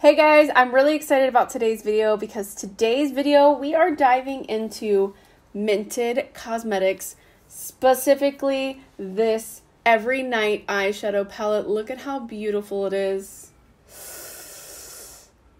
Hey guys, I'm really excited about today's video because today's video we are diving into Mented Cosmetics, specifically this Everynight Eyeshadow palette. Look at how beautiful it is.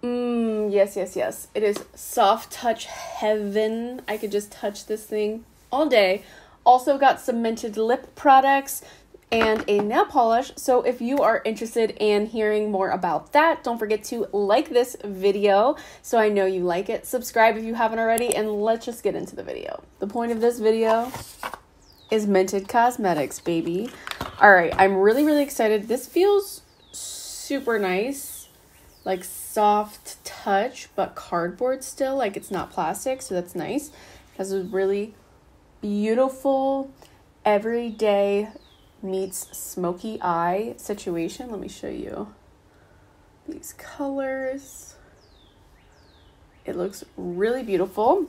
Yes. It is soft touch heaven. I could just touch this thing all day. Also got some Mented lip products and a nail polish. So if you are interested in hearing more about that, don't forget to like this video so I know you like it. Subscribe if you haven't already, and let's just get into the video. The point of this video is Mented Cosmetics, baby. All right, I'm really excited. This feels super nice, like soft touch, but cardboard still, like it's not plastic, so that's nice. It has a really beautiful everyday meets smoky eye situation. Let me show you these colors. It looks really beautiful.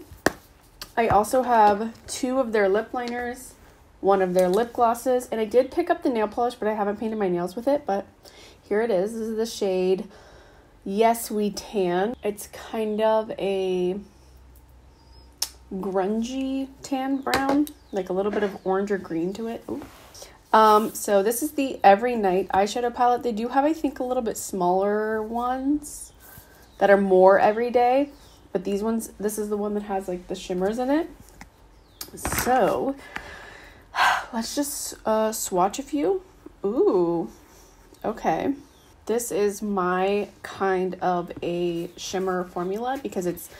I also have two of their lip liners, one of their lip glosses, and I did pick up the nail polish, but I haven't painted my nails with it, but here it is. This is the shade Yes We Tan. It's kind of a grungy tan brown, like a little bit of orange or green to it. Ooh. So this is the Everynight eyeshadow palette. They do have, I think, a little bit smaller ones that are more everyday, but these ones, this is the one that has like the shimmers in it. So let's just swatch a few. Ooh, okay. This is my kind of a shimmer formula because it's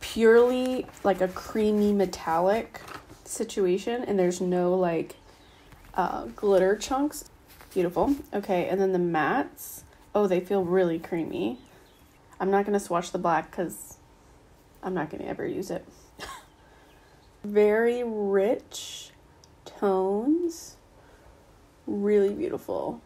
purely like a creamy metallic situation and there's no like glitter chunks. Beautiful. Okay, and then the mattes. Oh, they feel really creamy. I'm not going to swatch the black because I'm not going to ever use it. Very rich tones. Really beautiful.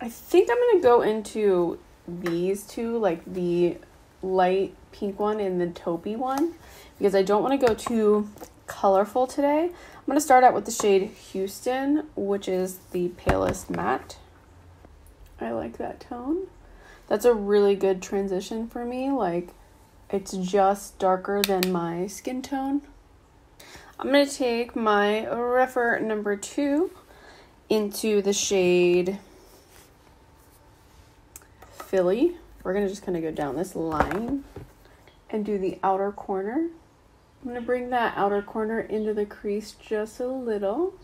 I think I'm going to go into these two, like the light pink one and the taupey one, because I don't want to go too colorful today. I'm going to start out with the shade Houston, which is the palest matte. I like that tone. That's a really good transition for me. Like, it's just darker than my skin tone. I'm going to take my Refer number 2 into the shade Philly. We're going to just kind of go down this line and do the outer corner. I'm going to bring that outer corner into the crease just a little.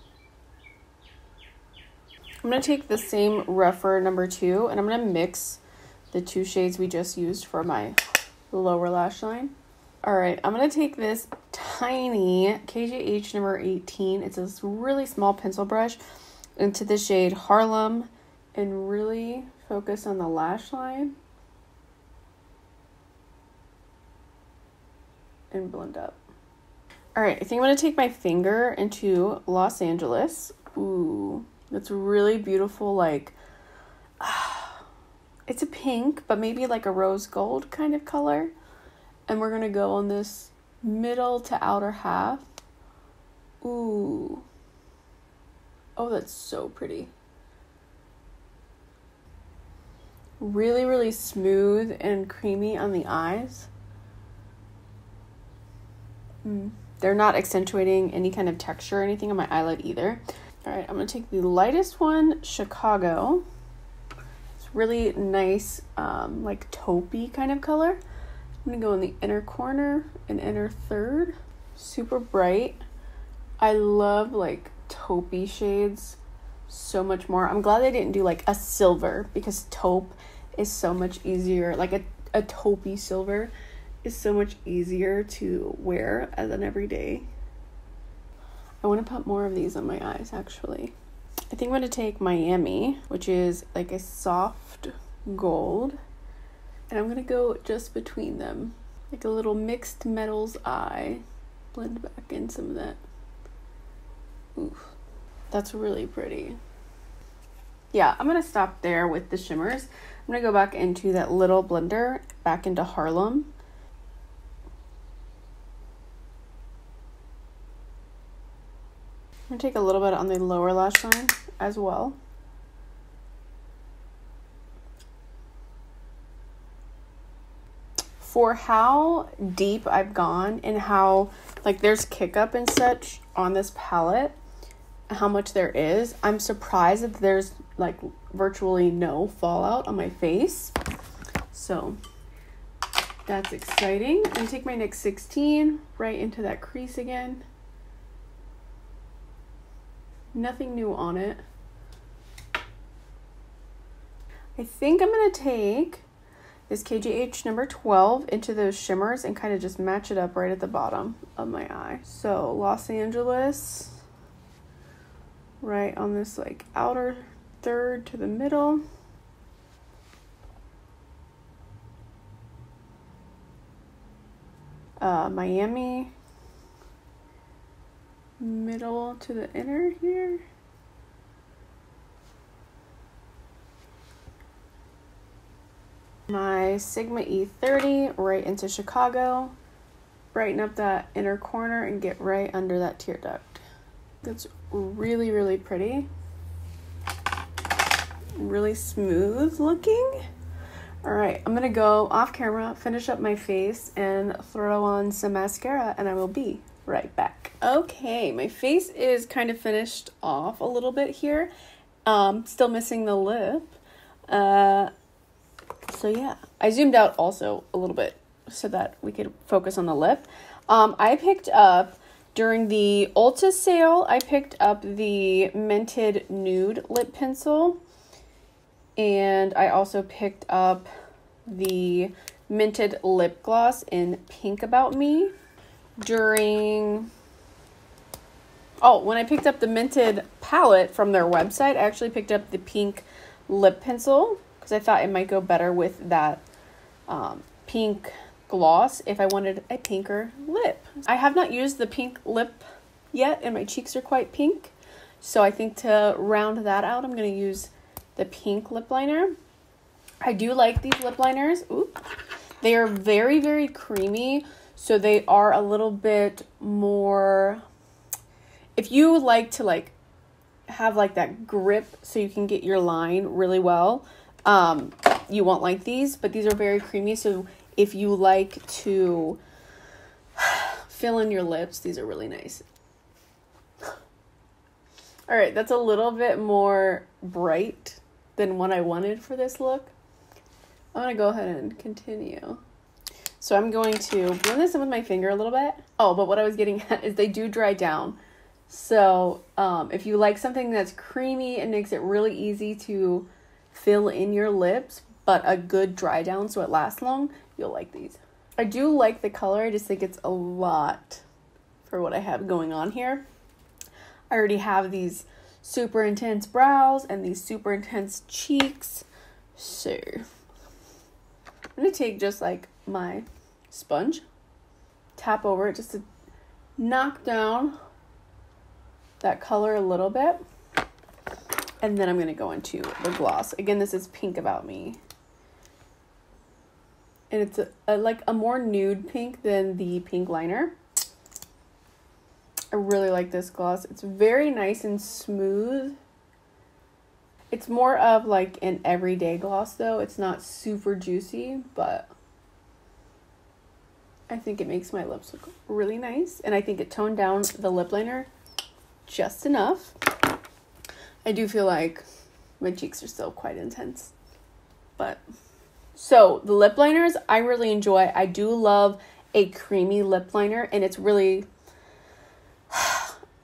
I'm going to take the same Refer number 2 and I'm going to mix the two shades we just used for my lower lash line. All right, I'm going to take this tiny KJH number 18. It's this really small pencil brush into the shade Harlem and really focus on the lash line and blend up. All right, I think I'm going to take my finger into Los Angeles. Ooh, that's really beautiful. Like, it's a pink, but maybe like a rose gold kind of color. And we're going to go on this middle to outer half. Ooh. Oh, that's so pretty. Really smooth and creamy on the eyes. They're not accentuating any kind of texture or anything on my eyelid either. All right, I'm going to take the lightest one, Chicago. It's really nice, like taupey kind of color. I'm going to go in the inner corner and inner third. Super bright. I love like taupey shades so much more. I'm glad they didn't do like a silver because taupe is so much easier. Like a taupey silver is so much easier to wear as an everyday. I want to put more of these on my eyes actually. I think I'm going to take Miami, which is like a soft gold, and I'm going to go just between them, like a little mixed metals eye. Blend back in some of that. Oof, that's really pretty. Yeah, I'm going to stop there with the shimmers. I'm going to go back into that little blender, back into Harlem. I'm going to take a little bit on the lower lash line as well. For how deep I've gone and how, like, there's kick up and such on this palette, how much there is, I'm surprised that there's, like, virtually no fallout on my face. So that's exciting. And take my NYX 16 right into that crease again. Nothing new on it. I think I'm going to take this KGH number 12 into those shimmers and kind of just match it up right at the bottom of my eye. So Los Angeles, right on this like outer third to the middle. Miami, middle to the inner here. My Sigma E30 right into Chicago. Brighten up that inner corner and get right under that tear duct. That's really, really pretty. Really smooth looking. All right, I'm gonna go off camera, finish up my face, and throw on some mascara, and I will be right back. Okay, my face is kind of finished off a little bit here. Still missing the lip. So yeah, I zoomed out also a little bit so that we could focus on the lip. I picked up, during the Ulta sale, I picked up the Mented Nude Lip Pencil. And I also picked up the Mented Lip Gloss in Pink About Me. When I picked up the Mented palette from their website, I actually picked up the Pink Lip Pencil because I thought it might go better with that pink gloss if I wanted a pinker lip. I have not used the pink lip yet, and my cheeks are quite pink. So I think to round that out, I'm going to use the pink lip liner. I do like these lip liners. Ooh. They are very, very creamy. So they are a little bit more, if you would like to like have like that grip so you can get your line really well, you won't like these, but these are very creamy. So if you like to fill in your lips, these are really nice. All right, that's a little bit more bright than what I wanted for this look. I'm going to go ahead and continue. So I'm going to blend this in with my finger a little bit. Oh, but what I was getting at is they do dry down. So if you like something that's creamy and makes it really easy to fill in your lips, but a good dry down so it lasts long, you'll like these. I do like the color. I just think it's a lot for what I have going on here. I already have these super intense brows and these super intense cheeks. So I'm going to take just like my sponge, tap over it just to knock down that color a little bit. And then I'm going to go into the gloss. Again, this is Pink About Me. And it's like a more nude pink than the pink liner. I really like this gloss. It's very nice and smooth. It's more of like an everyday gloss though. It's not super juicy, but I think it makes my lips look really nice. And I think it toned down the lip liner just enough. I do feel like my cheeks are still quite intense. But so the lip liners I really enjoy. I do love a creamy lip liner, and it's really,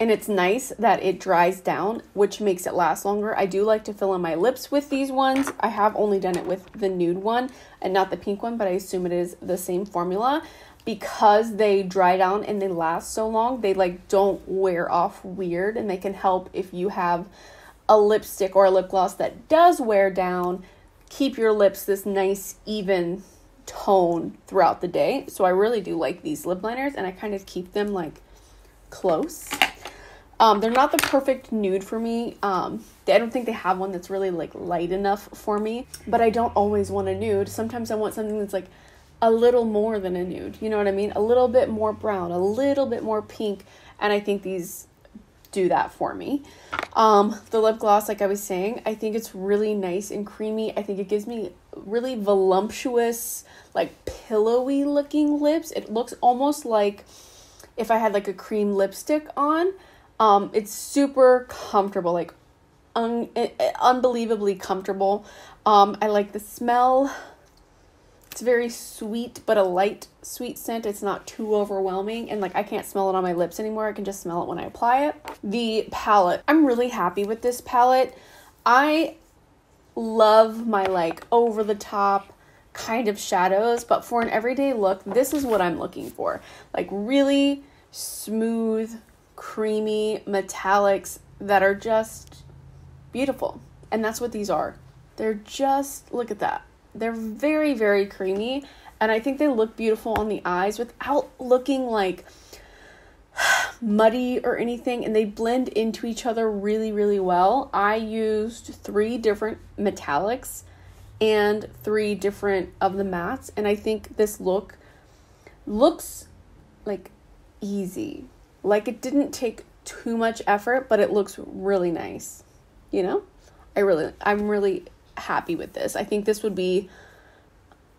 and it's nice that it dries down, which makes it last longer. I do like to fill in my lips with these ones. I have only done it with the nude one and not the pink one, but I assume it is the same formula. Because they dry down and they last so long, they like don't wear off weird, and they can help if you have a lipstick or a lip gloss that does wear down, keep your lips this nice even tone throughout the day. So I really do like these lip liners, and I kind of keep them like close. They're not the perfect nude for me. I don't think they have one that's really like light enough for me, but I don't always want a nude. Sometimes I want something that's like a little more than a nude, you know what I mean? A little bit more brown, a little bit more pink, and I think these do that for me. The lip gloss, like I was saying, I think it's really nice and creamy. I think it gives me really voluptuous, like pillowy looking lips. It looks almost like if I had like a cream lipstick on. It's super comfortable, like unbelievably comfortable. I like the smell. It's very sweet, but a light sweet scent. It's not too overwhelming, and like I can't smell it on my lips anymore. I can just smell it when I apply it. The palette, I'm really happy with this palette. I love my like over the top kind of shadows, but for an everyday look, this is what I'm looking for. Like really smooth, creamy metallics that are just beautiful. And that's what these are. They're just, look at that. They're very, very creamy, and I think they look beautiful on the eyes without looking like muddy or anything, and they blend into each other really, really well. I used 3 different metallics and 3 different of the mattes, and I think this look looks like easy. Like it didn't take too much effort, but it looks really nice. You know? I'm really happy with this. I think this would be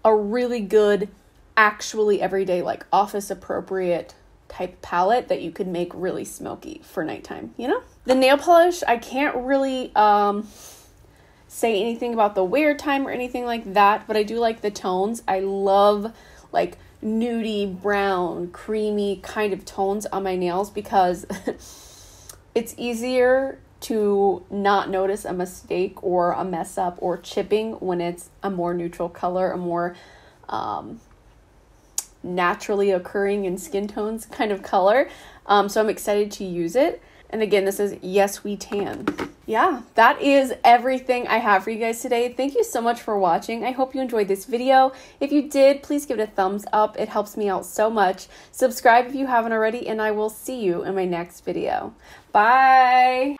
a really good, actually everyday, like office appropriate type palette that you could make really smoky for nighttime, you know? The nail polish, I can't really say anything about the wear time or anything like that, but I do like the tones. I love like nudie, brown, creamy kind of tones on my nails because it's easier to not notice a mistake or a mess up or chipping when it's a more neutral color, a more naturally occurring in skin tones kind of color. So I'm excited to use it. And again, this is Yes We Tan. Yeah, that is everything I have for you guys today. Thank you so much for watching. I hope you enjoyed this video. If you did, please give it a thumbs up. It helps me out so much. Subscribe if you haven't already, and I will see you in my next video. Bye!